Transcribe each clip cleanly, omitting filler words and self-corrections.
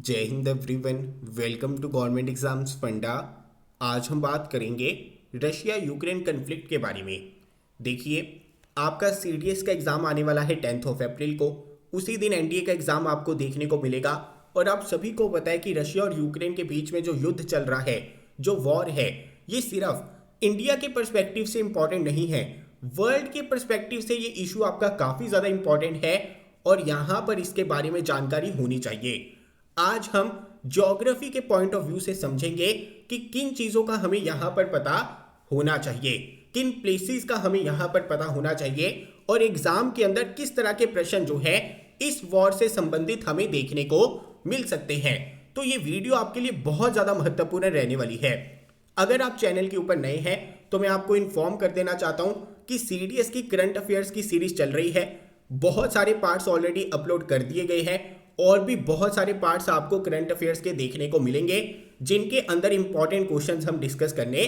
जय हिंद everyone. Welcome to government exams फंडा। आज हम बात करेंगे रशिया यूक्रेन कन्फ्लिक्ट के बारे में। देखिए, आपका सीडीएस का एग्ज़ाम आने वाला है 10 अप्रैल को। उसी दिन एनडीए का एग्ज़ाम आपको देखने को मिलेगा। और आप सभी को पता है कि रशिया और यूक्रेन के बीच में जो युद्ध चल रहा है, जो वॉर है, ये सिर्फ इंडिया के पर्सपेक्टिव से इम्पॉर्टेंट नहीं है, वर्ल्ड के पर्सपेक्टिव से ये इशू आपका काफ़ी ज़्यादा इम्पॉर्टेंट है और यहाँ पर इसके बारे में जानकारी होनी चाहिए। आज हम ज्योग्राफी के पॉइंट ऑफ व्यू से समझेंगे कि किन चीज़ों का हमें यहाँ पर पता होना चाहिए, किन प्लेसेस का हमें यहाँ पर पता होना चाहिए और एग्जाम के अंदर किस तरह के प्रश्न जो है इस वॉर से संबंधित हमें देखने को मिल सकते हैं। तो ये वीडियो आपके लिए बहुत ज़्यादा महत्वपूर्ण रहने वाली है। अगर आप चैनल के ऊपर नए हैं तो मैं आपको इन्फॉर्म कर देना चाहता हूँ कि सीडीएस की करंट अफेयर्स की सीरीज चल रही है। बहुत सारे पार्ट्स ऑलरेडी अपलोड कर दिए गए हैं और भी बहुत सारे पार्ट्स आपको करंट अफेयर्स के देखने को मिलेंगे जिनके अंदर इंपॉर्टेंट क्वेश्चंस हम डिस्कस करने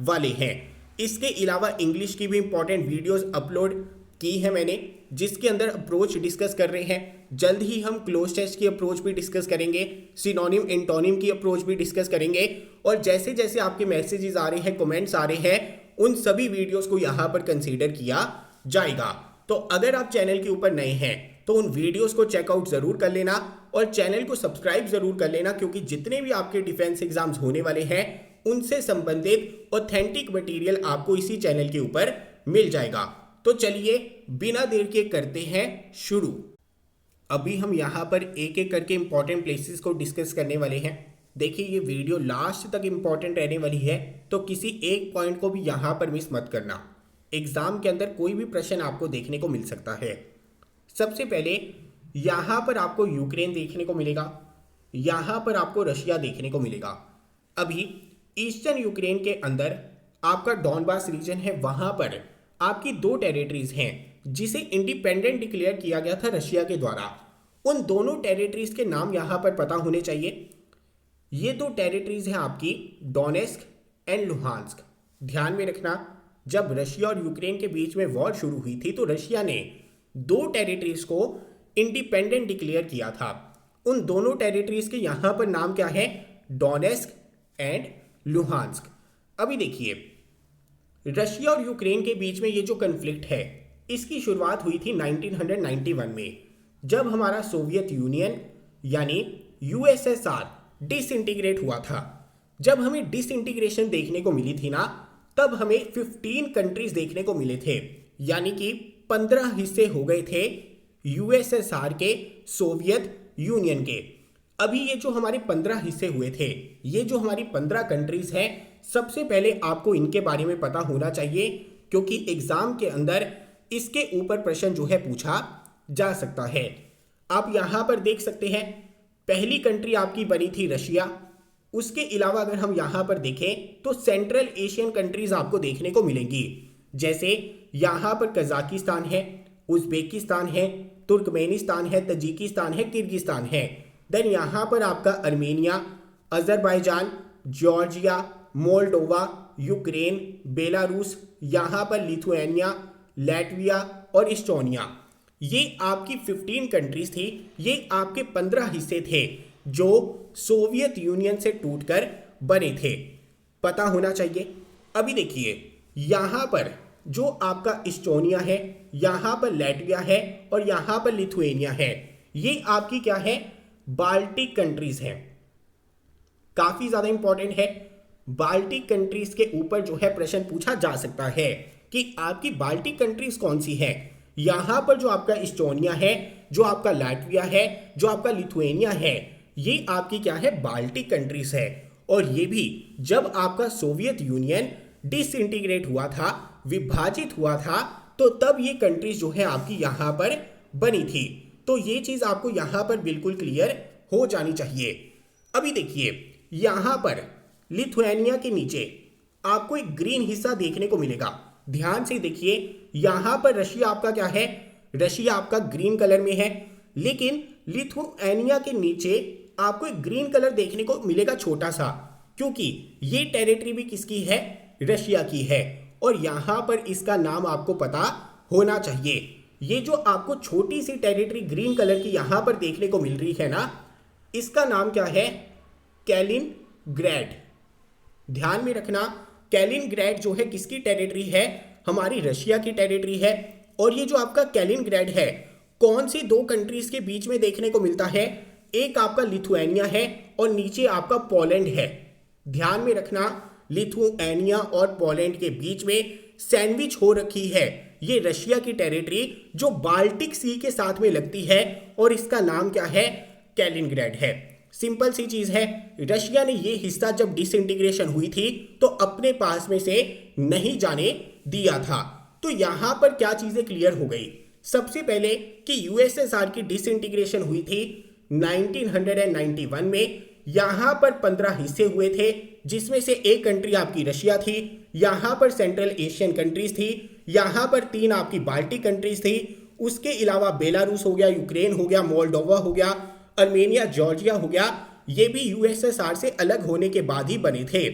वाले हैं। इसके अलावा इंग्लिश की भी इंपॉर्टेंट वीडियोस अपलोड की है मैंने, जिसके अंदर अप्रोच डिस्कस कर रहे हैं। जल्द ही हम क्लोज टेस्ट की अप्रोच भी डिस्कस करेंगे, सिनोनिम एंटोनिम की अप्रोच भी डिस्कस करेंगे। और जैसे जैसे आपके मैसेजेस आ रहे हैं, कमेंट्स आ रहे हैं, उन सभी वीडियोस को यहाँ पर कंसीडर किया जाएगा। तो अगर आप चैनल के ऊपर नए हैं तो उन वीडियोस को चेकआउट जरूर कर लेना और चैनल को सब्सक्राइब जरूर कर लेना, क्योंकि जितने भी आपके डिफेंस एग्जाम्स होने वाले हैं उनसे संबंधित ऑथेंटिक मटेरियल आपको इसी चैनल के ऊपर मिल जाएगा। तो चलिए बिना देर के करते हैं शुरू। अभी हम यहाँ पर एक एक करके इंपॉर्टेंट प्लेसेस को डिस्कस करने वाले हैं। देखिए, ये वीडियो लास्ट तक इंपॉर्टेंट रहने वाली है, तो किसी एक पॉइंट को भी यहाँ पर मिस मत करना। एग्जाम के अंदर कोई भी प्रश्न आपको देखने को मिल सकता है। सबसे पहले यहाँ पर आपको यूक्रेन देखने को मिलेगा, यहाँ पर आपको रशिया देखने को मिलेगा। अभी ईस्टर्न यूक्रेन के अंदर आपका डॉनबास रीजन है, वहाँ पर आपकी 2 टेरिटरीज हैं जिसे इंडिपेंडेंट डिक्लेयर किया गया था रशिया के द्वारा। उन दोनों टेरिटरीज के नाम यहाँ पर पता होने चाहिए। ये 2 टेरिटरीज हैं आपकी डोनेस्क एंड लुहांस्क। ध्यान में रखना, जब रशिया और यूक्रेन के बीच में वॉर शुरू हुई थी तो रशिया ने 2 टेरिटरीज को इंडिपेंडेंट डिक्लेयर किया था। उन दोनों टेरिटरीज के यहां पर नाम क्या है? Donetsk and Luhansk. अभी देखिए, रशिया और यूक्रेन के बीच में ये जो कन्फ्लिक्ट है, इसकी शुरुआत हुई थी 1991 में, जब हमारा सोवियत यूनियन यानी यूएसएसआर डिसइंटीग्रेट हुआ था। जब हमें डिसइंटीग्रेशन देखने को मिली थी ना, तब हमें 15 कंट्रीज देखने को मिले थे, यानी कि 15 हिस्से हो गए थे यूएसएसआर के, सोवियत यूनियन के। अभी ये जो हमारे 15 हिस्से हुए थे, ये जो हमारी 15 कंट्रीज हैं, सबसे पहले आपको इनके बारे में पता होना चाहिए, क्योंकि एग्जाम के अंदर इसके ऊपर प्रश्न जो है पूछा जा सकता है। आप यहां पर देख सकते हैं, पहली कंट्री आपकी बनी थी रशिया। उसके अलावा अगर हम यहां पर देखें तो सेंट्रल एशियन कंट्रीज आपको देखने को मिलेंगी, जैसे यहाँ पर कजाकिस्तान है, उज़्बेकिस्तान है, तुर्कमेनिस्तान है, तजिकिस्तान है, किर्गिस्तान है। देन यहाँ पर आपका Armenia, Azerbaijan, Georgia, Moldova, Ukraine, Belarus, यहाँ पर लिथुआनिया, लैटविया और इस्टोनिया। ये आपकी 15 कंट्रीज थी। ये आपके 15 हिस्से थे जो सोवियत यूनियन से टूटकर बने थे, पता होना चाहिए। अभी देखिए, यहाँ पर जो आपका इस्टोनिया है, यहाँ पर लैटविया है और यहाँ पर लिथुआनिया है, ये आपकी क्या है? बाल्टिक कंट्रीज हैं। काफी ज्यादा इंपॉर्टेंट है। बाल्टिक कंट्रीज के ऊपर जो है प्रश्न पूछा जा सकता है कि आपकी बाल्टिक कंट्रीज कौन सी है। यहाँ पर जो आपका इस्टोनिया है, जो आपका लैटविया है, जो आपका लिथुआनिया है, ये आपकी क्या है? बाल्टिक कंट्रीज है। और ये भी जब आपका सोवियत यूनियन डिसइंटीग्रेट हुआ था, विभाजित हुआ था, तो तब ये कंट्रीज जो है आपकी यहाँ पर बनी थी। तो ये चीज आपको यहाँ पर बिल्कुल क्लियर हो जानी चाहिए। अभी देखिए, यहाँ पर लिथुआनिया के नीचे आपको एक ग्रीन हिस्सा देखने को मिलेगा। ध्यान से देखिए, यहाँ पर रशिया आपका क्या है? रशिया आपका ग्रीन कलर में है, लेकिन लिथुआनिया के नीचे आपको एक ग्रीन कलर देखने को मिलेगा छोटा सा, क्योंकि ये टेरिटरी भी किसकी है? रशिया की है। और यहां पर इसका नाम आपको पता होना चाहिए। ये जो आपको छोटी सी टेरिटरी ग्रीन कलर की यहां पर देखने को मिल रही है ना, इसका नाम क्या है? कैलिनग्रैड। ध्यान में रखना, कैलिनग्रैड जो है किसकी टेरिटरी है? हमारी रशिया की टेरिटरी है। और ये जो आपका कैलिनग्रैड है कौन सी दो कंट्रीज के बीच में देखने को मिलता है? एक आपका लिथुआनिया है और नीचे आपका पोलैंड है। ध्यान में रखना, लिथुआनिया और पोलैंड के बीच में सैंडविच हो रखी है ये रशिया की टेरिटरी जो बाल्टिक सी के साथ में लगती है और इसका नाम क्या है? कैलिनग्रैड है। सिंपल सी चीज है, रशिया ने ये हिस्सा जब डिसइंटीग्रेशन हुई थी तो अपने पास में से नहीं जाने दिया था। तो यहां पर क्या चीजें क्लियर हो गई? सबसे पहले कि यूएसएसआर की डिसइंटीग्रेशन हुई थी 1991 में। यहां पर 15 हिस्से हुए थे जिसमें से एक कंट्री आपकी रशिया थी, यहां पर सेंट्रल एशियन कंट्रीज थी, यहां पर 3 आपकी बाल्टिक कंट्रीज थी, उसके अलावा बेलारूस हो गया, यूक्रेन हो गया, मोल्डोवा हो गया, अर्मेनिया, जॉर्जिया हो गया। ये भी यूएसएसआर से अलग होने के बाद ही बने थे।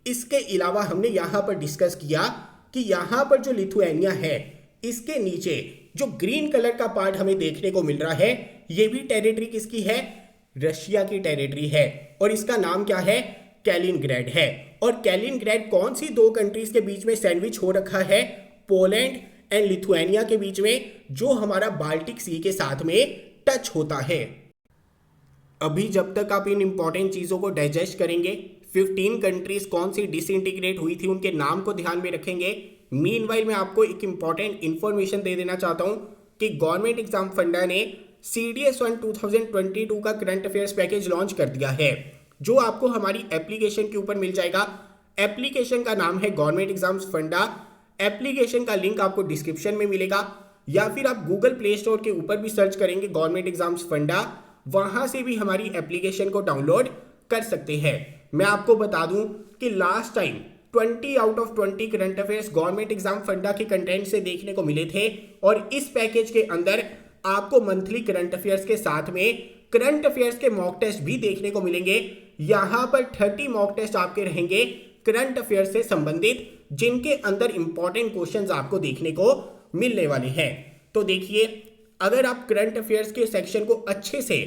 इसके अलावा हमने यहां पर डिस्कस किया कि यहां पर जो लिथुआनिया है इसके नीचे जो ग्रीन कलर का पार्ट हमें देखने को मिल रहा है ये भी टेरिटरी किसकी है? रशिया की टेरिटरी है और इसका नाम क्या है? कैलिनग्रैड है। और कैलिनग्रैड कौन सी दो कंट्रीज के बीच में सैंडविच हो रखा है? पोलैंड एंड लिथुआनिया के बीच में, जो हमारा बाल्टिक सी के साथ में टच होता है। अभी जब तक आप इन इंपॉर्टेंट चीजों को डाइजेस्ट करेंगे, 15 कंट्रीज कौन सी डिसइंटीग्रेट हुई थी उनके नाम को ध्यान में रखेंगे। मीनवाइल मैं आपको एक इंपॉर्टेंट इंफॉर्मेशन दे देना चाहता हूं कि गवर्नमेंट एग्जाम फंडा ने CDS1 2022 का करंट अफेयर्स पैकेज लॉन्च कर दिया है जो आपको हमारी एप्लीकेशन के ऊपर मिल जाएगा। एप्लीकेशन का नाम है गवर्नमेंट एग्जाम्स फंडा। एप्लीकेशन का लिंक आपको डिस्क्रिप्शन में मिलेगा या फिर आप गूगल प्ले स्टोर के ऊपर भी सर्च करेंगे गवर्नमेंट एग्जाम्स फंडा, वहां से भी हमारी एप्लीकेशन को डाउनलोड कर सकते हैं। मैं आपको बता दूं कि last time 20 out of 20 current affairs government exam फंडा के कंटेंट से देखने को मिले थे और इस पैकेज के अंदर आपको मंथली करंट अफेयर्स के साथ में करंट अफेयर्स के मॉक टेस्ट भी देखने को मिलेंगे। यहां पर 30 मॉक टेस्ट आपके रहेंगे करंट अफेयर्स से संबंधित जिनके अंदर इंपॉर्टेंट क्वेश्चंस आपको देखने को मिलने वाले हैं। तो देखिए, अगर आप करंट अफेयर्स के सेक्शन को अच्छे से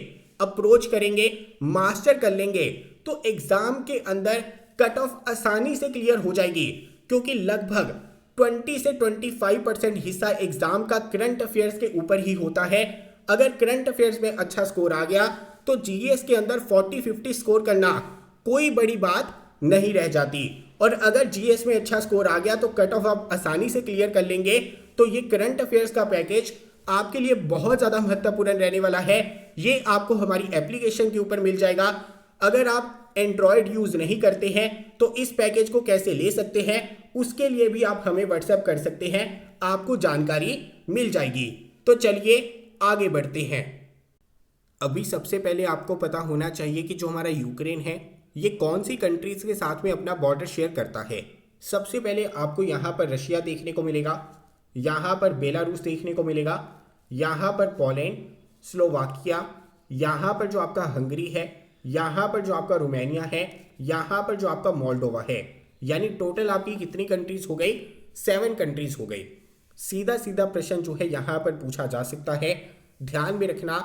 अप्रोच करेंगे, मास्टर कर लेंगे तो एग्जाम के अंदर कट ऑफ आसानी से क्लियर हो जाएगी क्योंकि लगभग 20 से 25% हिस्सा एग्जाम का करंट अफेयर्स के ऊपर ही होता है। अगर करंट अफेयर्स में अच्छा स्कोर आ गया तो जीएस के अंदर 40-50 स्कोर करना कोई बड़ी बात नहीं रह जाती। और अगर जीएस में अच्छा स्कोर आ गया तो कट ऑफ आप आसानी से क्लियर कर लेंगे। तो ये करंट अफेयर्स का पैकेज आपके लिए बहुत ज़्यादा महत्वपूर्ण रहने वाला है। ये आपको हमारी एप्लीकेशन के ऊपर मिल जाएगा। अगर आप एंड्रॉयड यूज़ नहीं करते हैं तो इस पैकेज को कैसे ले सकते हैं उसके लिए भी आप हमें व्हाट्सएप कर सकते हैं, आपको जानकारी मिल जाएगी। तो चलिए आगे बढ़ते हैं। अभी सबसे पहले आपको पता होना चाहिए कि जो हमारा यूक्रेन है ये कौन सी कंट्रीज के साथ में अपना बॉर्डर शेयर करता है। सबसे पहले आपको यहाँ पर रशिया देखने को मिलेगा, यहाँ पर बेलारूस देखने को मिलेगा, यहाँ पर पोलैंड, स्लोवाकिया, यहाँ पर जो आपका हंगरी है, यहाँ पर जो आपका रोमानिया है, यहाँ पर जो आपका मोल्डोवा है। यानी टोटल आपकी कितनी कंट्रीज हो गई? 7 कंट्रीज हो गई। सीधा सीधा प्रश्न जो है यहाँ पर पूछा जा सकता है। ध्यान में रखना,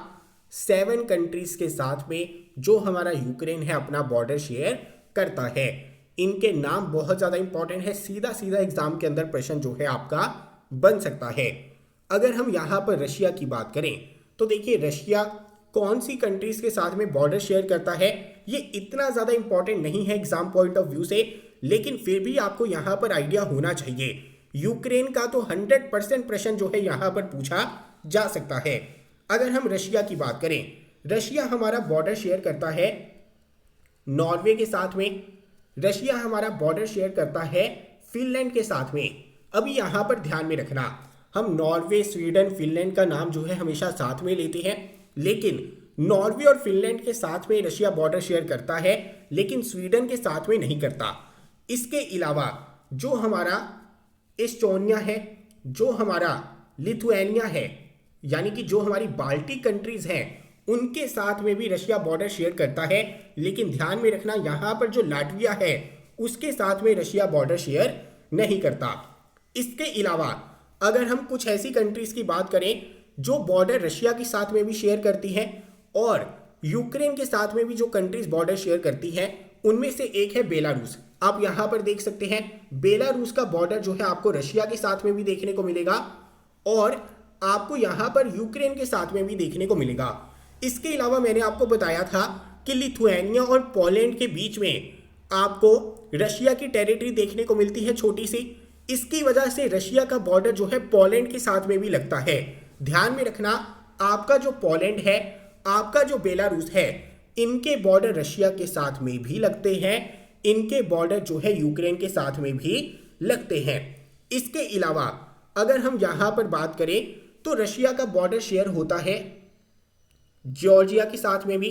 7 कंट्रीज के साथ में जो हमारा यूक्रेन है अपना बॉर्डर शेयर करता है। इनके नाम बहुत ज़्यादा इंपॉर्टेंट है, सीधा सीधा एग्जाम के अंदर प्रश्न जो है आपका बन सकता है। अगर हम यहाँ पर रशिया की बात करें तो देखिए रशिया कौन सी कंट्रीज के साथ में बॉर्डर शेयर करता है ये इतना ज़्यादा इंपॉर्टेंट नहीं है एग्जाम पॉइंट ऑफ व्यू से, लेकिन फिर भी आपको यहाँ पर आइडिया होना चाहिए। यूक्रेन का तो 100% प्रश्न जो है यहाँ पर पूछा जा सकता है। अगर हम रशिया की बात करें, रशिया हमारा बॉर्डर शेयर करता है नॉर्वे के साथ में, रशिया हमारा बॉर्डर शेयर करता है फिनलैंड के साथ में। अभी यहाँ पर ध्यान में रखना, हम नॉर्वे, स्वीडन, फिनलैंड का नाम जो है हमेशा साथ में लेते हैं, लेकिन नॉर्वे और फिनलैंड के साथ में रशिया बॉर्डर शेयर करता है लेकिन स्वीडन के साथ में नहीं करता। इसके अलावा जो हमारा एस्टोनिया है, जो हमारा लिथुआनिया है, यानी कि जो हमारी बाल्टिक कंट्रीज हैं उनके साथ में भी रशिया बॉर्डर शेयर करता है, लेकिन ध्यान में रखना यहाँ पर जो लाटविया है उसके साथ में रशिया बॉर्डर शेयर नहीं करता। इसके अलावा अगर हम कुछ ऐसी कंट्रीज की बात करें जो बॉर्डर रशिया के साथ में भी शेयर करती हैं और यूक्रेन के साथ में भी जो कंट्रीज बॉर्डर शेयर करती हैं उनमें से एक है बेलारूस। आप यहां पर देख सकते हैं बेलारूस का बॉर्डर जो है आपको रशिया के साथ में भी देखने को मिलेगा और आपको यहां पर यूक्रेन के साथ में भी देखने को मिलेगा। इसके अलावा मैंने आपको बताया था कि लिथुआनिया और पोलैंड के बीच में आपको रशिया की टेरिटरी देखने को मिलती है छोटी सी। इसकी वजह से रशिया का बॉर्डर जो है पोलैंड के साथ में भी लगता है। ध्यान में रखना, आपका जो पोलैंड है, आपका जो बेलारूस है, इनके बॉर्डर रशिया के साथ में भी लगते हैं, इनके बॉर्डर जो है यूक्रेन के साथ में भी लगते हैं। इसके अलावा अगर हम यहां पर बात करें तो रशिया का बॉर्डर शेयर होता है जॉर्जिया के साथ में भी,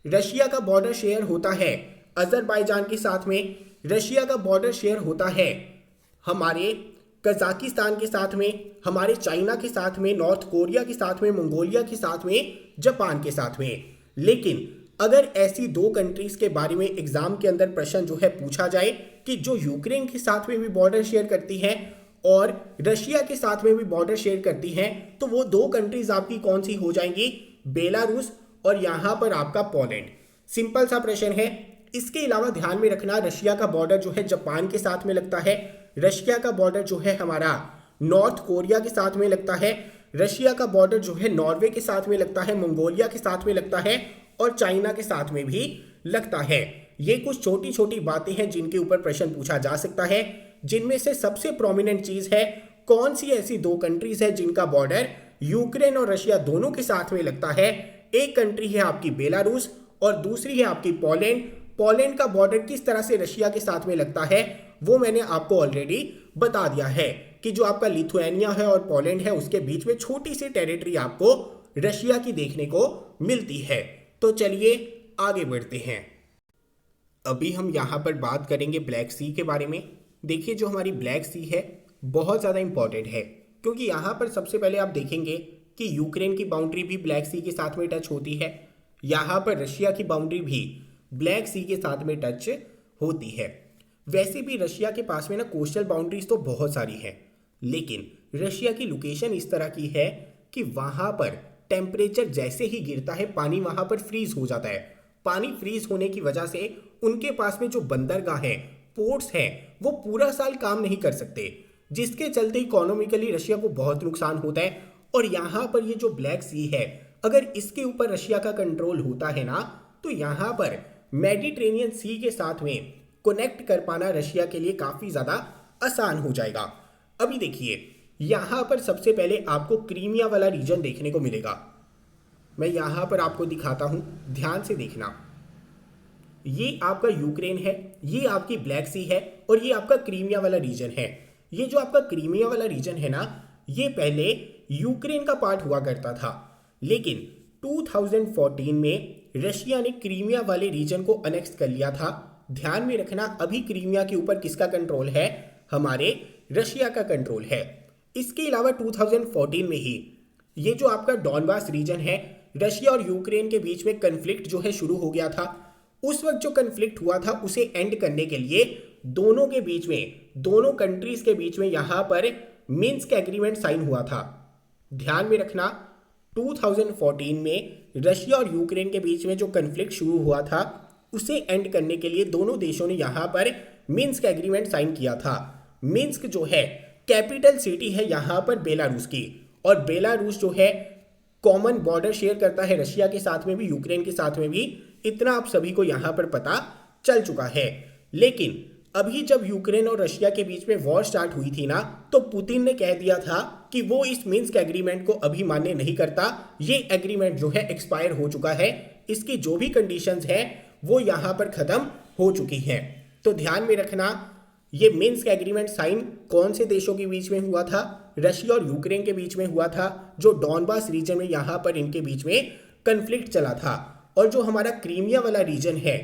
रशिया का बॉर्डर शेयर होता है अजरबैजान के साथ में, रशिया का बॉर्डर शेयर होता है हमारे कजाकिस्तान के साथ में, हमारे चाइना के साथ में, नॉर्थ कोरिया के साथ में, मंगोलिया के साथ में, जापान के साथ में। लेकिन अगर ऐसी दो कंट्रीज के बारे में एग्जाम के अंदर प्रश्न जो है पूछा जाए कि जो यूक्रेन के साथ में भी बॉर्डर शेयर करती है और रशिया के साथ में भी बॉर्डर शेयर करती हैं, तो वो दो कंट्रीज आपकी कौन सी हो जाएंगी? बेलारूस और यहां पर आपका पोलैंड। सिंपल सा प्रश्न है। इसके अलावा ध्यान में रखना, रशिया का बॉर्डर जो है जापान के साथ में लगता है, रशिया का बॉर्डर जो है हमारा नॉर्थ कोरिया के साथ में लगता है, रशिया का बॉर्डर जो है नॉर्वे के साथ में लगता है, मंगोलिया के साथ में लगता है और चाइना के साथ में भी लगता है। ये कुछ छोटी छोटी बातें हैं जिनके ऊपर प्रश्न पूछा जा सकता है, जिनमें से सबसे प्रोमिनेंट चीज है कौन सी ऐसी दो कंट्रीज है जिनका बॉर्डर यूक्रेन और रशिया दोनों के साथ में लगता है। एक कंट्री है आपकी बेलारूस और दूसरी है आपकी पोलैंड। पोलैंड का बॉर्डर किस तरह से रशिया के साथ में लगता है वो मैंने आपको ऑलरेडी बता दिया है कि जो आपका लिथुआनिया है और पोलैंड है उसके बीच में छोटी सी टेरिटरी आपको रशिया की देखने को मिलती है। तो चलिए आगे बढ़ते हैं। अभी हम यहां पर बात करेंगे ब्लैक सी के बारे में। देखिए जो हमारी ब्लैक सी है बहुत ज़्यादा इंपॉर्टेंट है, क्योंकि यहाँ पर सबसे पहले आप देखेंगे कि यूक्रेन की बाउंड्री भी ब्लैक सी के साथ में टच होती है, यहाँ पर रशिया की बाउंड्री भी ब्लैक सी के साथ में टच होती है। वैसे भी रशिया के पास में ना कोस्टल बाउंड्रीज तो बहुत सारी हैं, लेकिन रशिया की लोकेशन इस तरह की है कि वहाँ पर टेम्परेचर जैसे ही गिरता है पानी वहाँ पर फ्रीज हो जाता है। पानी फ्रीज होने की वजह से उनके पास में जो बंदरगाह है, पोर्ट्स हैं, वो पूरा साल काम नहीं कर सकते, जिसके चलते इकोनॉमिकली रशिया को बहुत नुकसान होता है। और यहाँ पर ये जो ब्लैक सी है, अगर इसके ऊपर रशिया का कंट्रोल होता है ना, तो यहाँ पर मेडिटेरेनियन सी के साथ में कनेक्ट कर पाना रशिया के लिए काफ़ी ज़्यादा आसान हो जाएगा। अभी देखिए यहाँ पर सबसे पहले आपको क्रीमिया वाला रीजन देखने को मिलेगा। मैं यहाँ पर आपको दिखाता हूँ, ध्यान से देखना। ये आपका यूक्रेन है, ये आपकी ब्लैक सी है और ये आपका क्रीमिया वाला रीजन है। ये जो आपका क्रीमिया वाला रीजन है ना, ये पहले यूक्रेन का पार्ट हुआ करता था, लेकिन 2014 में रशिया ने क्रीमिया वाले रीजन को अनेक्स कर लिया था। ध्यान में रखना, अभी क्रीमिया के ऊपर किसका कंट्रोल है? हमारे रशिया का कंट्रोल है। इसके अलावा 2014 में ही ये जो आपका डॉनबास रीजन है, रशिया और यूक्रेन के बीच में कन्फ्लिक्ट जो है शुरू हो गया था। उस वक्त जो कन्फ्लिक्ट हुआ था उसे एंड करने के लिए दोनों के बीच में, दोनों कंट्रीज के बीच में यहाँ पर मिन्स्क एग्रीमेंट साइन हुआ था। ध्यान में रखना, 2014 में रशिया और यूक्रेन के बीच में जो कन्फ्लिक्ट शुरू हुआ था उसे एंड करने के लिए दोनों देशों ने यहाँ पर मिन्स्क एग्रीमेंट साइन किया था। मिन्स्क जो है कैपिटल सिटी है यहाँ पर बेलारूस की, और बेलारूस जो है कॉमन बॉर्डर शेयर करता है रशिया के साथ में भी, यूक्रेन के साथ में भी। इतना आप सभी को यहाँ पर पता चल चुका है। लेकिन अभी जब यूक्रेन और रशिया के बीच में वॉर स्टार्ट हुई थी ना, तो पुतिन ने कह दिया था कि वो इस मिन्स्क एग्रीमेंट को अभी मान्य नहीं करता। ये एग्रीमेंट जो है एक्सपायर हो चुका है, इसकी जो भी कंडीशंस हैं वो यहाँ पर खत्म हो चुकी हैं। तो ध्यान में रखना, ये मिन्स्क एग्रीमेंट साइन कौन से देशों के बीच में हुआ था? रशिया और यूक्रेन के बीच में हुआ था, जो डॉनबास रीजन में यहाँ पर इनके बीच में कन्फ्लिक्ट चला था। और जो हमारा क्रीमिया वाला रीजन है,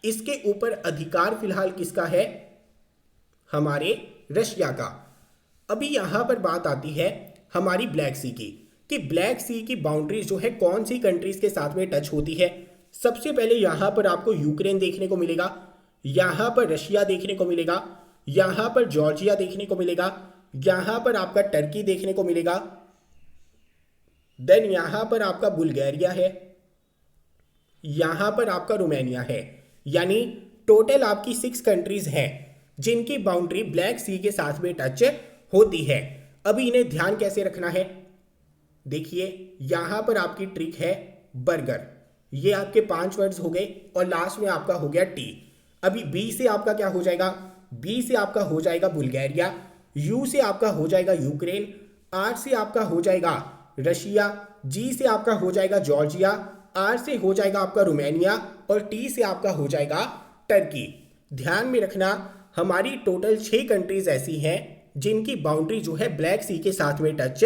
इसके ऊपर अधिकार फिलहाल किसका है? हमारे रशिया का। अभी यहाँ पर बात आती है हमारी ब्लैक सी की, कि ब्लैक सी की बाउंड्रीज जो है कौन सी कंट्रीज के साथ में टच होती है। सबसे पहले यहाँ पर आपको यूक्रेन देखने को मिलेगा, यहाँ पर रशिया देखने को मिलेगा, यहाँ पर जॉर्जिया देखने को मिलेगा, यहाँ पर आपका टर्की देखने को मिलेगा, देन यहाँ पर आपका बुल्गारिया है, यहाँ पर आपका रोमानिया है। यानी टोटल आपकी 6 कंट्रीज हैं जिनकी बाउंड्री ब्लैक सी के साथ में टच होती है। अभी इन्हें ध्यान कैसे रखना है, देखिए यहां पर आपकी ट्रिक है बर्गर। ये आपके 5 वर्ड्स हो गए और लास्ट में आपका हो गया टी। अभी बी से आपका क्या हो जाएगा, बी से आपका हो जाएगा बुल्गारिया, यू से आपका हो जाएगा यूक्रेन, आर से आपका हो जाएगा रशिया, जी से आपका हो जाएगा जॉर्जिया, आर से हो जाएगा आपका रोमानिया और टी से आपका हो जाएगा टर्की। ध्यान में रखना हमारी टोटल 6 कंट्रीज ऐसी हैं जिनकी बाउंड्री जो है ब्लैक सी के साथ में टच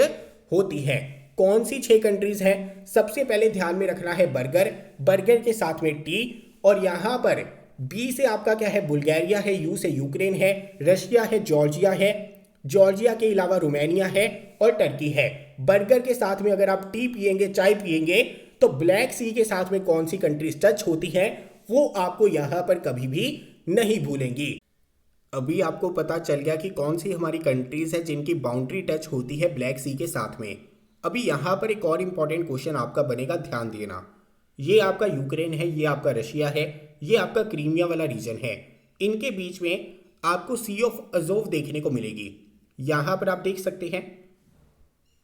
होती है। कौन सी 6 कंट्रीज हैं, सबसे पहले ध्यान में रखना है बर्गर, बर्गर के साथ में टी, और यहां पर बी से आपका क्या है बुल्गारिया है, यू से यूक्रेन है, रशिया है, जॉर्जिया है, जॉर्जिया के अलावा रोमानिया है और टर्की है। बर्गर के साथ में अगर आप टी पिएंगे, चाय पिएंगे, तो ब्लैक सी के साथ में कौन सी कंट्रीज टच होती है वो आपको यहां पर कभी भी नहीं भूलेंगी। अभी आपको पता चल गया कि कौन सी हमारी कंट्रीज है जिनकी बाउंड्री टच होती है ब्लैक सी के साथ में। अभी यहाँ पर एक और इम्पॉर्टेंट क्वेश्चन आपका बनेगा, ध्यान देना। ये आपका यूक्रेन है, ये आपका रशिया है, ये आपका क्रीमिया वाला रीजन है। इनके बीच में आपको सी ऑफ अजोव देखने को मिलेगी। यहाँ पर आप देख सकते हैं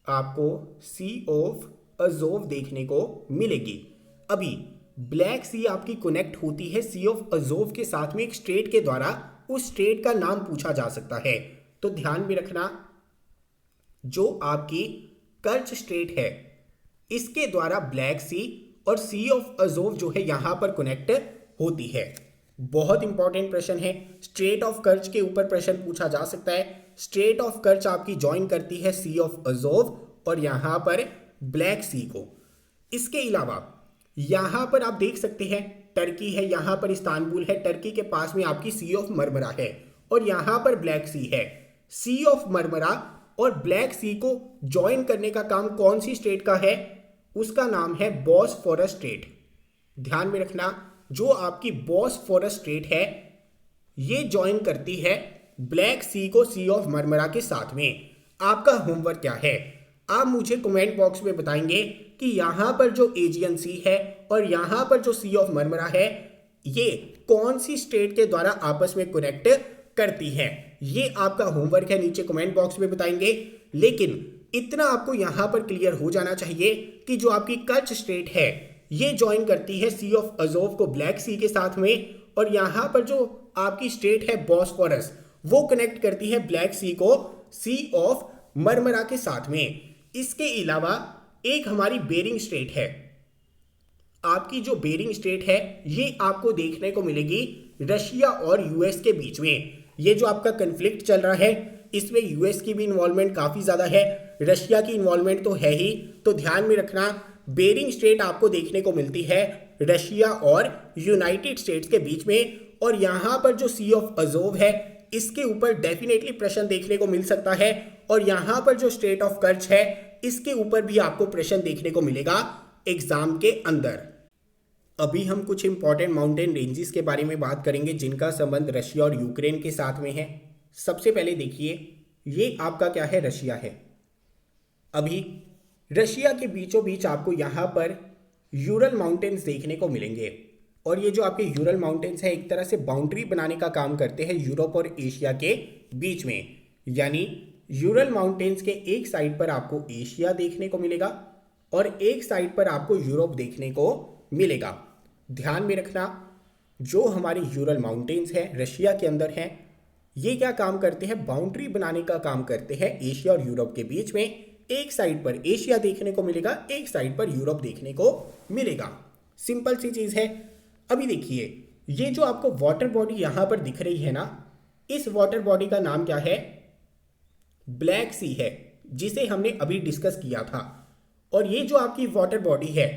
आपको सी ऑफ अजोव देखने को मिलेगी। अभी ब्लैक सी आपकी कनेक्ट होती है सी ऑफ अजोव के साथ में एक स्ट्रेट के द्वारा। उस स्ट्रेट का नाम पूछा जा सकता है, तो ध्यान में रखना जो आपकी कर्च स्ट्रेट है इसके द्वारा ब्लैक सी और सी ऑफ अजोव जो है यहां पर कनेक्ट होती है। बहुत इंपॉर्टेंट प्रश्न है, स्ट्रेट ऑफ कर्च के ऊपर प्रश्न पूछा जा सकता है। स्ट्रेट ऑफ कर्च आपकी ज्वाइन करती है सी ऑफ अजोव और यहां पर ब्लैक सी को। इसके अलावा यहां पर आप देख सकते हैं टर्की है, यहां पर इस्तांबुल है, टर्की के पास में आपकी सी ऑफ मरमरा है और यहां पर ब्लैक सी है। सी ऑफ मरमरा और ब्लैक सी को ज्वाइन करने का काम कौन सी स्टेट का है, उसका नाम है बॉस्फोरस स्टेट। ध्यान में रखना जो आपकी बॉस्फोरस स्टेट है ये ज्वाइन करती है ब्लैक सी को सी ऑफ मरमरा के साथ में। आपका होमवर्क क्या है, आप मुझे कमेंट बॉक्स में बताएंगे कि यहां पर जो एजियन सी है और यहां पर जो सी ऑफ मरमरा है ये कौन सी स्टेट के द्वारा आपस में कनेक्ट करती है। ये आपका होमवर्क है, नीचे कमेंट बॉक्स में बताएंगे। लेकिन इतना आपको यहां पर क्लियर हो जाना चाहिए कि जो आपकी कर्च स्टेट है ये ज्वाइन करती है सी ऑफ अजोव को ब्लैक सी के साथ में, और यहां पर जो आपकी स्टेट है बॉस्फोरस वो कनेक्ट करती है ब्लैक सी को सी ऑफ मरमरा के साथ में। इसके अलावा एक हमारी बेरिंग स्टेट है। आपकी जो बेरिंग स्टेट है ये आपको देखने को मिलेगी रशिया और यूएस के बीच में। ये जो आपका कन्फ्लिक्ट चल रहा है इसमें यूएस की भी इन्वॉल्वमेंट काफी ज्यादा है, रशिया की इन्वॉल्वमेंट तो है ही। तो ध्यान में रखना बेरिंग स्टेट आपको देखने को मिलती है रशिया और यूनाइटेड स्टेट्स के बीच में, और यहां पर जो सी ऑफ अजोव है इसके ऊपर डेफिनेटली प्रश्न देखने को मिल सकता है, और यहां पर जो स्टेट ऑफ कर्च है इसके ऊपर भी आपको प्रश्न देखने को मिलेगा एग्जाम के अंदर। अभी हम कुछ इंपॉर्टेंट माउंटेन रेंजेस के बारे में बात करेंगे जिनका संबंध रशिया और यूक्रेन के साथ में है। सबसे पहले देखिए ये आपका क्या है, रशिया है। अभी रशिया के बीचों बीच आपको यहां पर यूरल माउंटेन्स देखने को मिलेंगे, और ये जो आपके यूरल माउंटेन्स है एक तरह से बाउंड्री बनाने का काम करते हैं यूरोप और एशिया के बीच में। यानी यूरल माउंटेन्स के एक साइड पर आपको एशिया देखने को मिलेगा और एक साइड पर आपको यूरोप देखने को मिलेगा। ध्यान में रखना जो हमारी यूरल माउंटेन्स हैं रशिया के अंदर हैं, ये क्या काम करते हैं, बाउंड्री बनाने का काम करते हैं एशिया और यूरोप के बीच में। एक साइड पर एशिया देखने को मिलेगा, एक साइड पर यूरोप देखने को मिलेगा। सिंपल सी चीज है। अभी देखिए ये जो आपको वाटर बॉडी यहां पर दिख रही है ना, इस वाटर बॉडी का नाम क्या है, ब्लैक सी है, जिसे हमने अभी डिस्कस किया था। और ये जो आपकी वाटर बॉडी है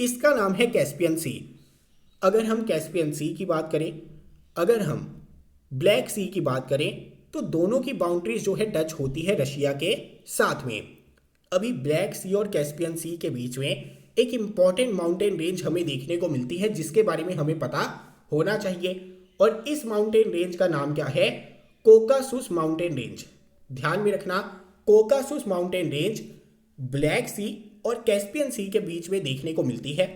इसका नाम है कैस्पियन सी। अगर हम कैस्पियन सी की बात करें, अगर हम ब्लैक सी की बात करें, तो दोनों की बाउंड्रीज जो है टच होती है रशिया के साथ में। अभी ब्लैक सी और कैस्पियन सी के बीच में एक इंपॉर्टेंट माउंटेन रेंज हमें देखने को मिलती है जिसके बारे में हमें पता होना चाहिए, और इस माउंटेन रेंज का नाम क्या है, कोकासुस माउंटेन रेंज। ध्यान में रखना कोकासुस माउंटेन रेंज ब्लैक सी और कैस्पियन सी के बीच में देखने को मिलती है।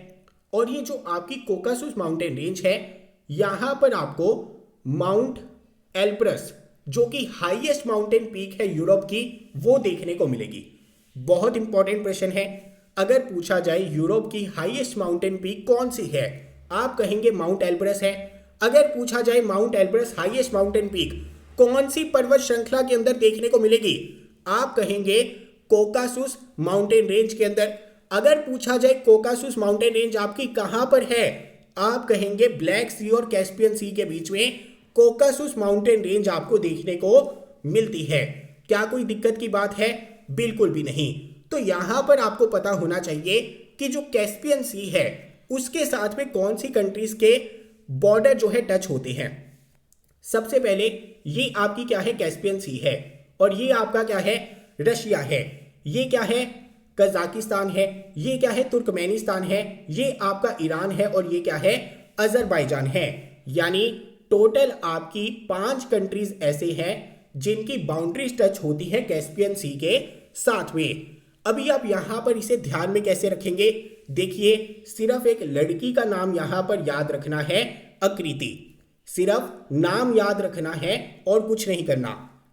और ये जो आपकी कोकासस माउंटेन रेंज है, यहां पर आपको माउंट एल्ब्रस जो कि हाईएस्ट माउंटेन पीक है यूरोप की, वो देखने को मिलेगी। बहुत इंपॉर्टेंट क्वेश्चन है, अगर पूछा जाए यूरोप की हाईएस्ट माउंटेन पीक कौन सी है, आप कहेंगे माउंट एल्ब्रस है। अगर पूछा जाए mount Elbrus highest mountain peak कौन सी पर्वत श्रृंखला के अंदर देखने को मिलेगी, आप कहेंगे कोकासस माउंटेन रेंज के अंदर। अगर पूछा जाए कोकासस माउंटेन रेंज आपकी कहां पर है, आप कहेंगे ब्लैक सी और कैस्पियन सी के बीच में कोकासस माउंटेन रेंज आपको देखने को मिलती है। क्या कोई दिक्कत की बात है? बिल्कुल भी नहीं। तो यहां पर आपको पता होना चाहिए कि जो कैस्पियन सी है उसके साथ में कौन सी कंट्रीज के बॉर्डर जो है टच होते हैं। सबसे पहले ये आपकी क्या है, कैस्पियन सी है, और ये आपका क्या है, रशिया है। ये क्या है, कजाकिस्तान है। ये क्या है, तुर्कमेनिस्तान है। ये आपका ईरान है, और ये क्या है, अजरबैजान है। यानी टोटल आपकी 5 कंट्रीज ऐसे हैं जिनकी बाउंड्रीज टच होती है कैस्पियन सी के साथ में। अभी आप यहां पर इसे ध्यान में कैसे रखेंगे, देखिए, सिर्फ एक लड़की का नाम यहां पर याद रखना है, अकृति। सिर्फ नाम याद रखना है और कुछ नहीं करना।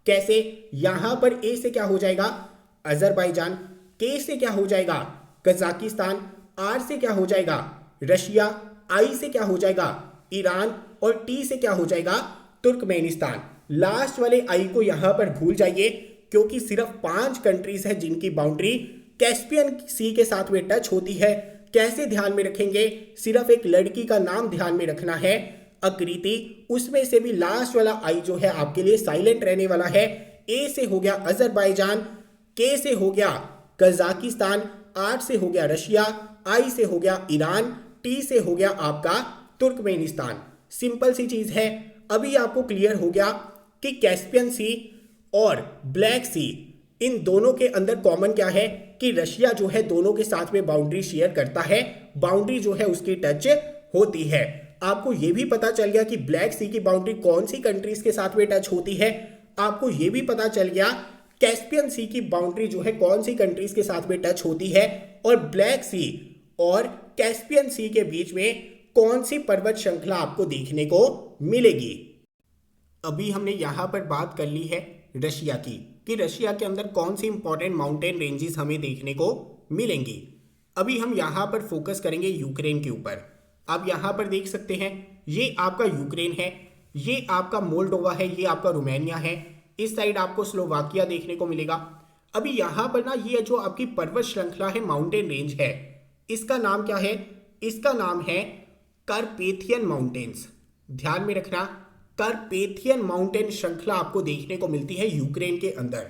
कैसे? यहां पर ए से क्या हो जाएगा, अजरबैजान। के से क्या हो जाएगा, कजाकिस्तान। आर से क्या हो जाएगा, रशिया। आई से क्या हो जाएगा, ईरान। और टी से क्या हो जाएगा, तुर्कमेनिस्तान। लास्ट वाले आई को यहां पर भूल जाइए, क्योंकि सिर्फ 5 कंट्रीज है जिनकी बाउंड्री कैस्पियन सी के साथ में टच होती है। कैसे ध्यान में रखेंगे, सिर्फ एक लड़की का नाम ध्यान में रखना है, अकृति। उसमें से भी लास्ट वाला आई जो है आपके लिए साइलेंट रहने वाला है। ए से हो गया अजरबैजान, के से हो गया कजाकिस्तान, आर से हो गया रशिया, आई से हो गया ईरान, टी से हो गया आपका तुर्कमेनिस्तान। सिंपल सी चीज है। अभी आपको क्लियर हो गया कि कैस्पियन सी और ब्लैक सी, इन दोनों के अंदर कॉमन क्या है कि रशिया जो है दोनों के साथ में बाउंड्री शेयर करता है, बाउंड्री जो है उसकी टच होती है। आपको यह भी पता चल गया कि ब्लैक सी की बाउंड्री कौन सी कंट्रीज के साथ में टच होती है। आपको यह भी पता चल गया कैस्पियन सी की बाउंड्री जो है कौन सी कंट्रीज के साथ में टच होती है, और ब्लैक सी और कैस्पियन सी के बीच में कौन सी पर्वत श्रृंखला आपको देखने को मिलेगी। अभी हमने यहां पर बात कर ली है रशिया की, कि रशिया के अंदर कौन सी इंपॉर्टेंट माउंटेन रेंजेस हमें देखने को मिलेंगी। अभी हम यहां पर फोकस करेंगे यूक्रेन के ऊपर। आप यहां पर देख सकते हैं, ये आपका यूक्रेन है, ये आपका मोल्डोवा है, ये आपका रोमानिया है। इस साइड आपको स्लोवाकिया देखने को मिलेगा। अभी यहां पर ना ये जो आपकी पर्वत श्रृंखला है, माउंटेन रेंज है, इसका नाम क्या है, इसका नाम है कार्पेथियन माउंटेन्स। ध्यान में रखना, कार्पेथियन माउंटेन श्रृंखला आपको देखने को मिलती है यूक्रेन के अंदर।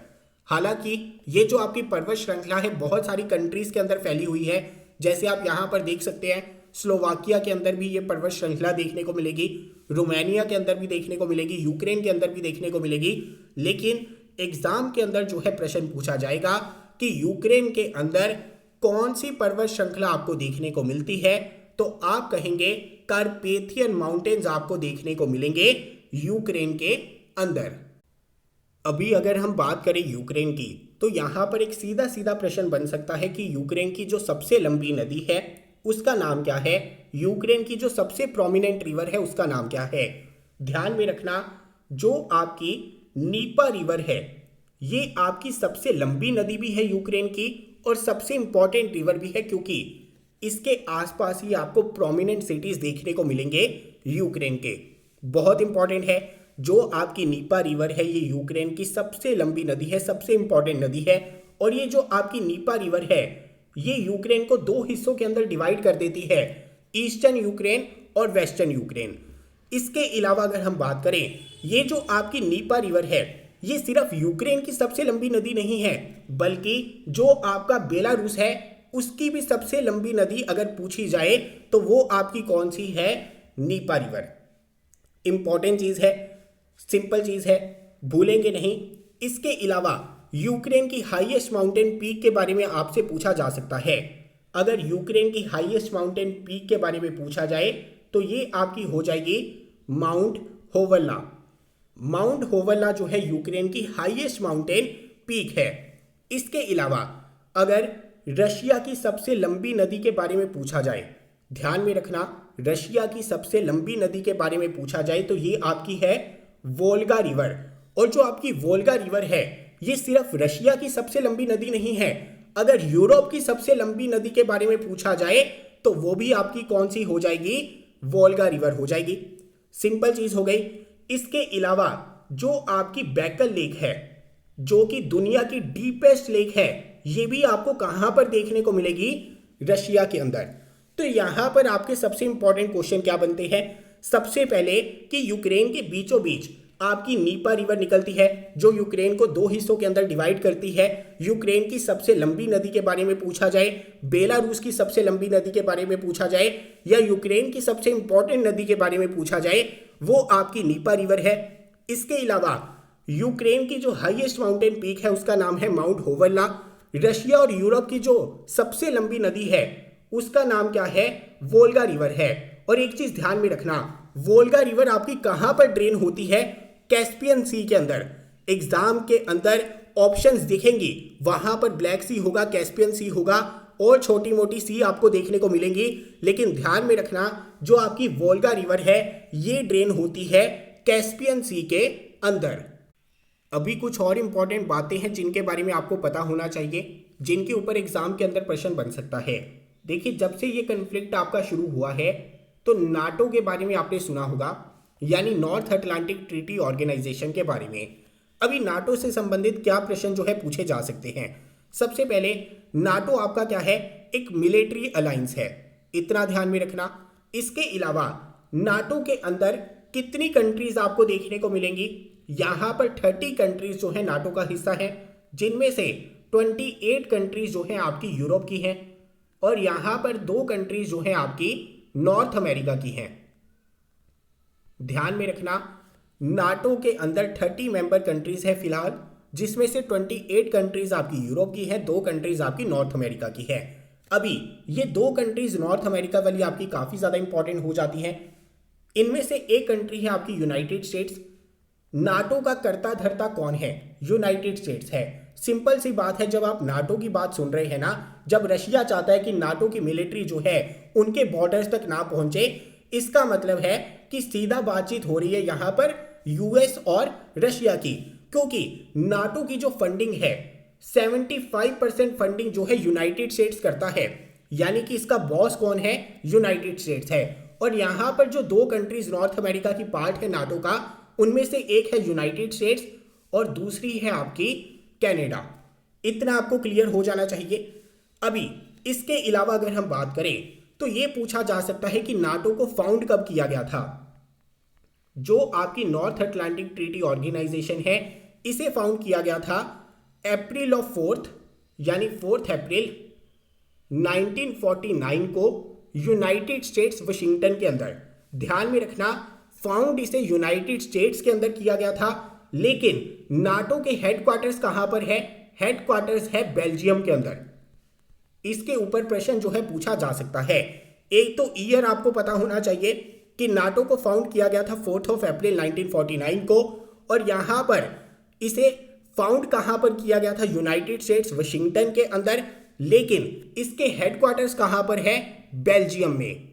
हालांकि ये जो आपकी पर्वत श्रृंखला है बहुत सारी कंट्रीज के अंदर फैली हुई है। जैसे आप यहां पर देख सकते हैं, स्लोवाकिया के अंदर भी ये पर्वत श्रृंखला देखने को मिलेगी, रोमानिया के अंदर भी देखने को मिलेगी, यूक्रेन के अंदर भी देखने को मिलेगी। लेकिन एग्जाम के अंदर जो है प्रश्न पूछा जाएगा कि यूक्रेन के अंदर कौन सी पर्वत श्रृंखला आपको देखने को मिलती है, तो आप कहेंगे कार्पेथियन माउंटेन्स आपको देखने को मिलेंगे यूक्रेन के अंदर। अभी अगर हम बात करें यूक्रेन की, तो यहां पर एक सीधा सीधा प्रश्न बन सकता है कि यूक्रेन की जो सबसे लंबी नदी है उसका नाम क्या है, यूक्रेन की जो सबसे प्रोमिनेंट रिवर है उसका नाम क्या है। ध्यान में रखना, जो आपकी नीपा रिवर है ये आपकी सबसे लंबी नदी भी है यूक्रेन की, और सबसे इंपॉर्टेंट रिवर भी है, क्योंकि इसके आसपास ही आपको प्रोमिनेंट सिटीज देखने को मिलेंगे यूक्रेन के। बहुत इंपॉर्टेंट है, जो आपकी नीपा रिवर है ये यूक्रेन की सबसे लंबी नदी है, सबसे इंपॉर्टेंट नदी है। और ये जो आपकी नीपा रिवर है ये यूक्रेन को 2 हिस्सों के अंदर डिवाइड कर देती है, ईस्टर्न यूक्रेन और वेस्टर्न यूक्रेन। इसके अलावा अगर हम बात करें, ये जो आपकी नीपा रिवर है ये सिर्फ यूक्रेन की सबसे लंबी नदी नहीं है, बल्कि जो आपका बेलारूस है उसकी भी सबसे लंबी नदी अगर पूछी जाए तो वो आपकी कौन सी है, नीपा रिवर। इंपॉर्टेंट चीज है, सिंपल चीज है, भूलेंगे नहीं। इसके अलावा यूक्रेन की हाईएस्ट माउंटेन पीक के बारे में आपसे पूछा जा सकता है। अगर यूक्रेन की हाईएस्ट माउंटेन पीक के बारे में पूछा जाए तो ये आपकी हो जाएगी माउंट होवल्ला। माउंट होवल्ला जो है यूक्रेन की हाईएस्ट माउंटेन पीक है। इसके अलावा अगर रशिया की सबसे लंबी नदी के बारे में पूछा जाए ध्यान में रखना, रशिया की सबसे लंबी नदी के बारे में पूछा जाए तो ये आपकी है वोल्गा रिवर। और जो आपकी वोल्गा रिवर है ये सिर्फ रशिया की सबसे लंबी नदी नहीं है, अगर यूरोप की सबसे लंबी नदी के बारे में पूछा जाए तो वो भी आपकी कौन सी हो जाएगी, वोल्गा रिवर हो जाएगी। सिंपल चीज हो गई। इसके अलावा जो आपकी बैकल लेक है जो कि दुनिया की डीपेस्ट लेक है, ये भी आपको कहां पर देखने को मिलेगी, रशिया के अंदर। तो यहां पर आपके सबसे इंपॉर्टेंट क्वेश्चन क्या बनते हैं, सबसे पहले कि यूक्रेन के बीचों बीच आपकी नीपा रिवर निकलती है जो यूक्रेन को दो हिस्सों के अंदर डिवाइड करती है। यूक्रेन की सबसे लंबी नदी के बारे में पूछा जाए, बेलारूस की सबसे लंबी नदी के बारे में पूछा जाए, या यूक्रेन की सबसे इंपॉर्टेंट नदी के बारे में पूछा जाए, वो आपकी नीपा रिवर है। इसके अलावा यूक्रेन की जो हाईएस्ट माउंटेन पीक है उसका नाम है माउंट होवल्ला। रशिया और यूरोप की जो सबसे लंबी नदी है उसका नाम क्या है, वोल्गा रिवर है। और एक चीज ध्यान में रखना, वोल्गा रिवर आपकी कहां पर ड्रेन होती है, कैस्पियन सी के अंदर। एग्जाम के अंदर ऑप्शंस दिखेंगी, वहां पर ब्लैक सी होगा, कैस्पियन सी होगा और छोटी मोटी सी आपको देखने को मिलेंगी। लेकिन ध्यान में रखना जो आपकी वोल्गा रिवर है ये ड्रेन होती है कैस्पियन सी के अंदर। अभी कुछ और इंपॉर्टेंट बातें हैं जिनके बारे में आपको पता होना चाहिए, जिनके ऊपर एग्जाम के अंदर प्रश्न बन सकता है। देखिए, जब से ये कन्फ्लिक्ट आपका शुरू हुआ है तो नाटो के बारे में आपने सुना होगा, यानी नॉर्थ अटलांटिक ट्रीटी ऑर्गेनाइजेशन के बारे में। अभी नाटो से संबंधित क्या प्रश्न जो है पूछे जा सकते हैं। सबसे पहले, नाटो आपका क्या है, एक मिलिट्री अलायंस है, इतना ध्यान में रखना। इसके अलावा नाटो के अंदर कितनी कंट्रीज आपको देखने को मिलेंगी, यहां पर 30 कंट्रीज जो है नाटो का हिस्सा है, जिनमें से 28 कंट्रीज जो है आपकी यूरोप की हैं और यहां पर 2 कंट्रीज जो है आपकी नॉर्थ अमेरिका की हैं। ध्यान में रखना, नाटो के अंदर 30 मेंबर कंट्रीज है फिलहाल, जिसमें से 28 कंट्रीज आपकी यूरोप की है, 2 कंट्रीज आपकी नॉर्थ अमेरिका की है। अभी ये 2 कंट्रीज नॉर्थ अमेरिका वाली आपकी काफी ज्यादा इंपॉर्टेंट हो जाती है। इनमें से एक कंट्री है आपकी यूनाइटेड स्टेट्स। नाटो का कर्ता धर्ता कौन है, यूनाइटेड स्टेट्स है। सिंपल सी बात है, जब आप नाटो की बात सुन रहे हैं ना, जब रशिया चाहता है कि नाटो की मिलिट्री जो है उनके बॉर्डर्स तक ना पहुंचे, इसका मतलब है कि सीधा बातचीत हो रही है यहां पर यूएस और रशिया की, क्योंकि नाटो की जो फंडिंग है 75% फंडिंग जो है यूनाइटेड स्टेट्स करता है, यानी कि इसका बॉस कौन है, यूनाइटेड स्टेट्स है। और यहां पर जो 2 कंट्रीज नॉर्थ अमेरिका की पार्ट है नाटो का, उनमें से एक है यूनाइटेड स्टेट्स और दूसरी है आपकी कनाडा। इतना आपको क्लियर हो जाना चाहिए। अभी इसके अलावा अगर हम बात करें तो यह पूछा जा सकता है कि नाटो को फाउंड कब किया गया था। जो आपकी नॉर्थ अटलांटिक ट्रीटी ऑर्गेनाइजेशन है, इसे फाउंड किया गया था अप्रैल ऑफ 4 यानी 4 अप्रैल 1949 को यूनाइटेड स्टेट्स वाशिंगटन के अंदर। ध्यान में रखना, फाउंड इसे यूनाइटेड स्टेट्स के अंदर किया गया था, लेकिन नाटो के हेडक्वार्टर्स कहां पर है, हेडक्वार्टर्स है बेल्जियम के अंदर। इसके ऊपर प्रश्न जो है पूछा जा सकता है। एक तो ईयर आपको पता होना चाहिए कि नाटो को फाउंड किया गया था 4 अप्रैल 1949 को, और यहां पर इसे फाउंड कहां पर किया गया था, यूनाइटेड स्टेट्स वाशिंगटन के अंदर, लेकिन इसके हेडक्वार्टर्स कहां पर है, बेल्जियम में।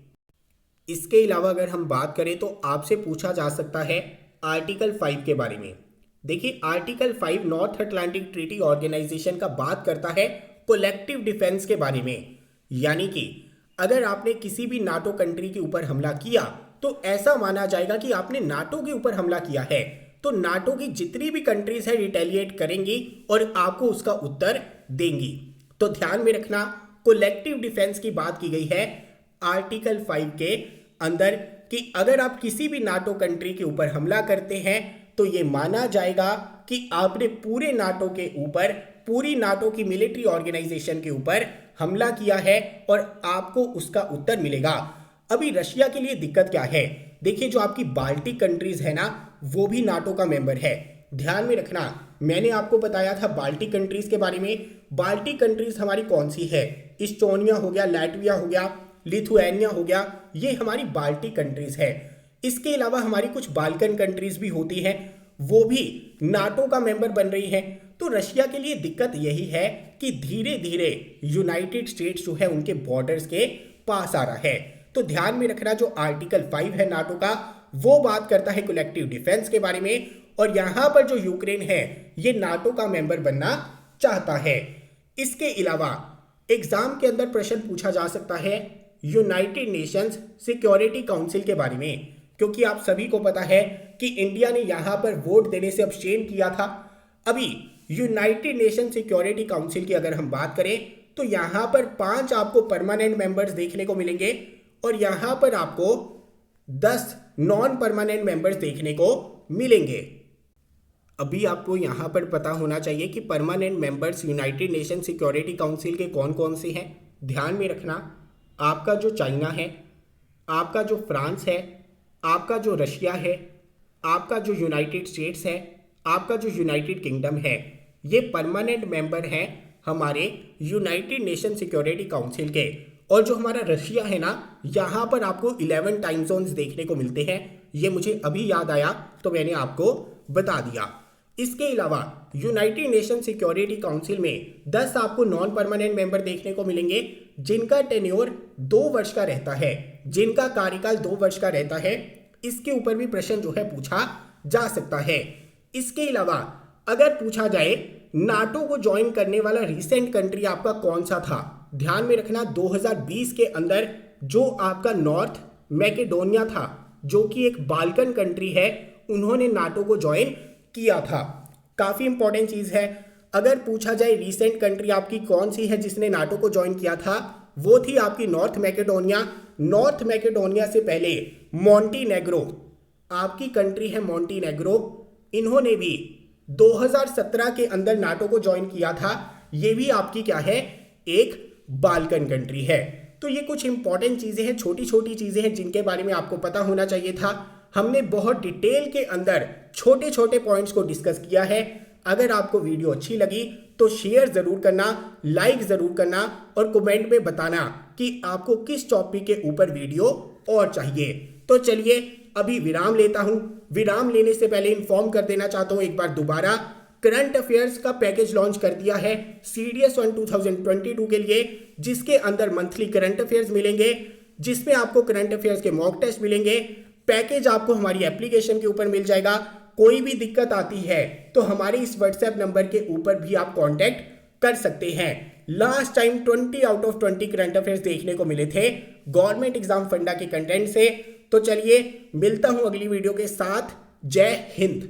इसके अलावा अगर हम बात करें तो आपसे पूछा जा सकता है आर्टिकल 5 के बारे में। देखिए, article 5 North Atlantic Treaty Organisation का बात करता है कोलेक्टिव डिफेंस के बारे में, यानी कि अगर आपने किसी भी नाटो कंट्री के ऊपर हमला किया तो ऐसा माना जाएगा कि आपने नाटो के ऊपर हमला किया है, तो नाटो की जितनी भी कंट्रीज है रिटेलिएट करेंगी और आपको उसका उत्तर देंगी। तो ध्यान में रखना, कोलेक्टिव डिफेंस की बात की गई है आर्टिकल 5 के अंदर कि अगर आप किसी भी नाटो कंट्री के ऊपर हमला करते हैं तो यह माना जाएगा कि आपने पूरे नाटो के ऊपर, पूरी नाटो की मिलिट्री ऑर्गेनाइजेशन के ऊपर हमला किया है और आपको उसका उत्तर मिलेगा। अभी रशिया के लिए दिक्कत क्या है, देखिए जो आपकी बाल्टिक कंट्रीज है ना, वो भी नाटो का मेंबर है। ध्यान में रखना, मैंने आपको बताया था बाल्टिक कंट्रीज के बारे में। बाल्टिक कंट्रीज हमारी कौन सी है, इस्टोनिया हो गया, लैटविया हो गया, लिथुआनिया हो गया, ये हमारी बाल्टिक कंट्रीज है। इसके अलावा हमारी कुछ बाल्कन कंट्रीज भी होती हैं, वो भी नाटो का मेंबर बन रही हैं। तो रशिया के लिए दिक्कत यही है कि धीरे धीरे यूनाइटेड स्टेट्स जो है उनके बॉर्डर्स के पास आ रहा है। तो ध्यान में रखना जो आर्टिकल 5 है नाटो का वो बात करता है कलेक्टिव डिफेंस के बारे में, और यहां पर जो यूक्रेन है ये नाटो का मेंबर बनना चाहता है। इसके अलावा एग्जाम के अंदर प्रश्न पूछा जा सकता है यूनाइटेड नेशंस सिक्योरिटी काउंसिल के बारे में, क्योंकि आप सभी को पता है कि इंडिया ने यहां पर वोट देने से अब्सटेन किया था। अभी यूनाइटेड नेशन सिक्योरिटी काउंसिल की अगर हम बात करें तो यहां पर 5 आपको परमानेंट मेंबर्स देखने को मिलेंगे और यहां पर आपको 10 नॉन परमानेंट मेंबर्स देखने को मिलेंगे। अभी आपको यहां पर पता होना चाहिए कि permanent members United nation security council के कौन कौन से हैं। ध्यान में रखना आपका जो चाइना है, आपका जो फ्रांस है, आपका जो रशिया है, आपका जो यूनाइटेड स्टेट्स है, आपका जो यूनाइटेड किंगडम है, ये परमानेंट मेंबर हैं हमारे यूनाइटेड नेशन सिक्योरिटी काउंसिल के। और जो हमारा रशिया है ना, यहाँ पर आपको 11 टाइम जोन्स देखने को मिलते हैं। ये मुझे अभी याद आया तो मैंने आपको बता दिया। इसके अलावा यूनाइटेड नेशन सिक्योरिटी काउंसिल में 10 आपको नॉन परमानेंट मेंबर देखने को मिलेंगे जिनका टेन्योर 2 वर्ष का रहता है, जिनका कार्यकाल 2 वर्ष का रहता है। इसके ऊपर भी प्रश्न जो है पूछा जा सकता है। इसके अलावा अगर पूछा जाए नाटो को ज्वाइन करने वाला रिसेंट कंट्री आपका कौन सा था, ध्यान में रखना 2020 के अंदर जो आपका नॉर्थ मैकेडोनिया था, जो कि एक बाल्कन कंट्री है, उन्होंने नाटो को ज्वाइन किया था। काफी इंपॉर्टेंट चीज है। अगर पूछा जाए रिसेंट कंट्री आपकी कौन सी है जिसने नाटो को ज्वाइन किया था, वो थी आपकी नॉर्थ मैकेडोनिया। नॉर्थ मैकेडोनिया से पहले मॉन्टीनेग्रो आपकी कंट्री है, मॉन्टीनेग्रो, इन्होंने भी 2017 के अंदर नाटो को ज्वाइन किया था। ये भी आपकी क्या है, एक बाल्कन कंट्री है। तो ये कुछ इंपॉर्टेंट चीजें हैं, छोटी छोटी चीजें हैं जिनके बारे में आपको पता होना चाहिए था। हमने बहुत डिटेल के अंदर छोटे छोटे पॉइंट्स को डिस्कस किया है। अगर आपको वीडियो अच्छी लगी तो शेयर जरूर करना, लाइक जरूर करना और कमेंट में बताना कि आपको किस टॉपिक के ऊपर वीडियो और चाहिए। तो चलिए अभी विराम लेता हूं। विराम लेने से पहले इन्फॉर्म कर देना चाहता हूं एक बार दोबारा, करंट अफेयर्स का पैकेज लॉन्च कर दिया है CDS1 2022 के लिए, जिसके अंदर मंथली करंट अफेयर्स मिलेंगे, जिसमें आपको करंट अफेयर्स के मॉक टेस्ट मिलेंगे। पैकेज आपको हमारी एप्लीकेशन के ऊपर मिल जाएगा। कोई भी दिक्कत आती है तो हमारे इस व्हाट्सएप नंबर के ऊपर भी आप कांटेक्ट कर सकते हैं। Last time 20 out of 20 current affairs देखने को मिले थे गवर्नमेंट एग्जाम फंडा के कंटेंट से। तो चलिए मिलता हूं अगली वीडियो के साथ। जय हिंद।